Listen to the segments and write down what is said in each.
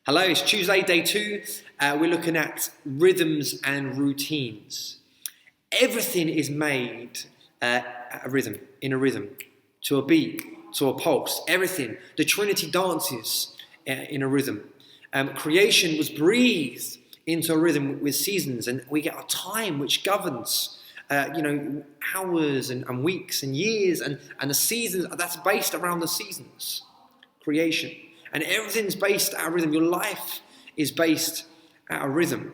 Hello, it's Tuesday, day 2. We're looking at rhythms and routines. Everything is made at a rhythm, in a rhythm, to a beat, to a pulse. Everything. The Trinity dances in a rhythm. Creation was breathed into a rhythm with seasons, and we get a time which governs, hours and weeks and years, and the seasons. That's based around the seasons. Creation. And everything's based at a rhythm. Your life is based at a rhythm.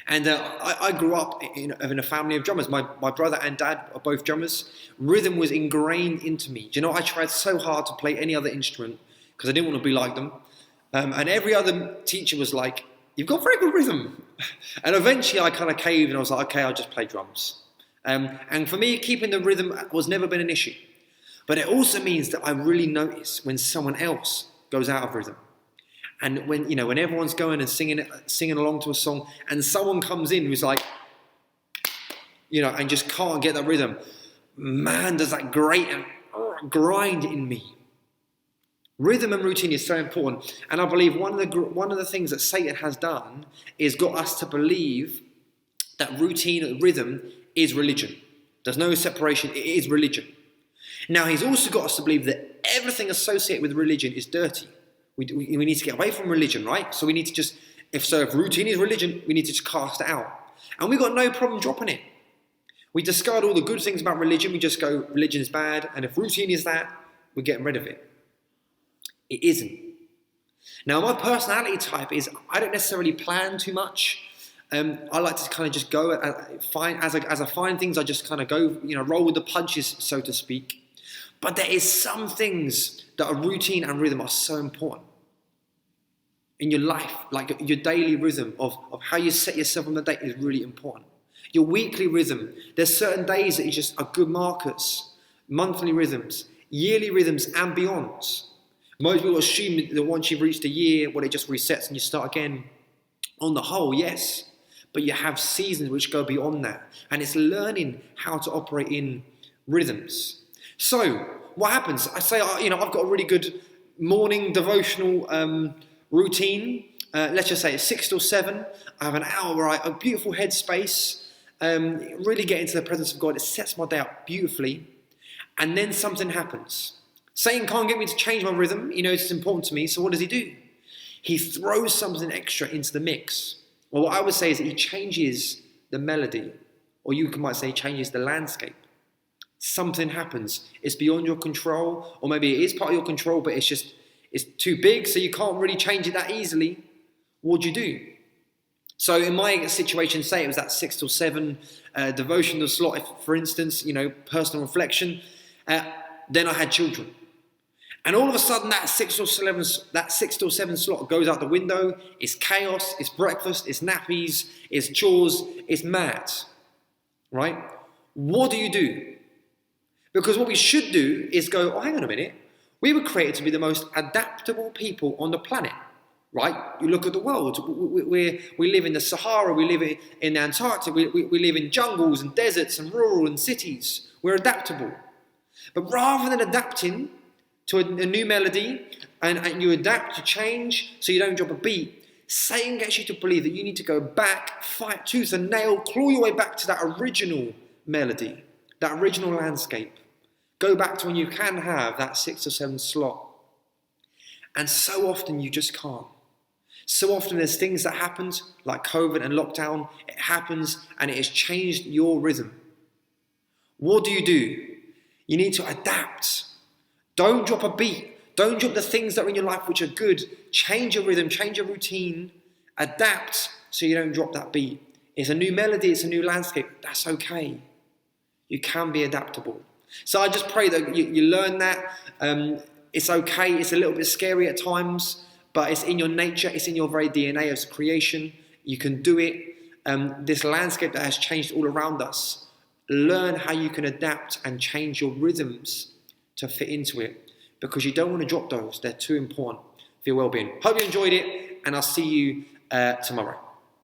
And I grew up in a family of drummers. My brother and dad are both drummers. Rhythm was ingrained into me. Do you know, I tried so hard to play any other instrument because I didn't want to be like them. And every other teacher was like, "You've got very good rhythm." And eventually I kind of caved and I was like, okay, I'll just play drums. And for me, keeping the rhythm was never been an issue. But it also means that I really notice when someone else goes out of rhythm. And when everyone's going and singing along to a song and someone comes in who's like, and just can't get that rhythm, man, does that grate and grind in me. Rhythm and routine is so important. And I believe one of the things that Satan has done is got us to believe that routine and rhythm is religion. There's no separation, it is religion. Now, he's also got us to believe that everything associated with religion is dirty. We need to get away from religion, right? So we need to just, if routine is religion, we need to just cast it out. And we've got no problem dropping it. We discard all the good things about religion. We just go, religion is bad. And if routine is that, we're getting rid of it. It isn't. Now, my personality type is I don't necessarily plan too much. I like to kind of just go as I find things. I just kind of go, roll with the punches, so to speak. But there is some things that are routine and rhythm are so important in your life, like your daily rhythm of how you set yourself on the day is really important. Your weekly rhythm, there's certain days that just are good markers, monthly rhythms, yearly rhythms and beyond. Most people assume that once you've reached a year, it just resets and you start again. On the whole, yes, but you have seasons which go beyond that, and it's learning how to operate in rhythms. So, what happens? I say, I've got a really good morning devotional routine. Let's just say it's 6 till 7. I have an hour where a beautiful headspace, really get into the presence of God. It sets my day up beautifully. And then something happens. Satan can't get me to change my rhythm. It's important to me. So what does he do? He throws something extra into the mix. Well, what I would say is that he changes the melody, or you might say changes the landscape. Something happens. It's beyond your control, or maybe it is part of your control, but it's too big, so you can't really change it that easily. What do you do? So in my situation, say it was that 6 till 7 devotional slot, if, for instance, personal reflection, then I had children. And all of a sudden that 6 till 7 slot goes out the window. It's chaos, it's breakfast, it's nappies, it's chores, it's mad. Right? What do you do? Because what we should do is go, oh, hang on a minute. We were created to be the most adaptable people on the planet, right? You look at the world. We live in the Sahara. We live in Antarctica. We live in jungles and deserts and rural and cities. We're adaptable. But rather than adapting to a new melody and you adapt to change so you don't drop a beat, Satan gets you to believe that you need to go back, fight tooth and nail, claw your way back to that original melody, that original landscape. Go back to when you can have that 6 to 7 slot. And so often you just can't. So often there's things that happen, like COVID and lockdown. It happens and it has changed your rhythm. What do? You need to adapt. Don't drop a beat. Don't drop the things that are in your life which are good. Change your rhythm, change your routine. Adapt so you don't drop that beat. It's a new melody, it's a new landscape. That's okay. You can be adaptable. So I just pray that you learn that. It's okay. It's a little bit scary at times, but it's in your nature. It's in your very DNA as creation. You can do it. This landscape that has changed all around us. Learn how you can adapt and change your rhythms to fit into it, because you don't want to drop those. They're too important for your well-being. Hope you enjoyed it, and I'll see you tomorrow.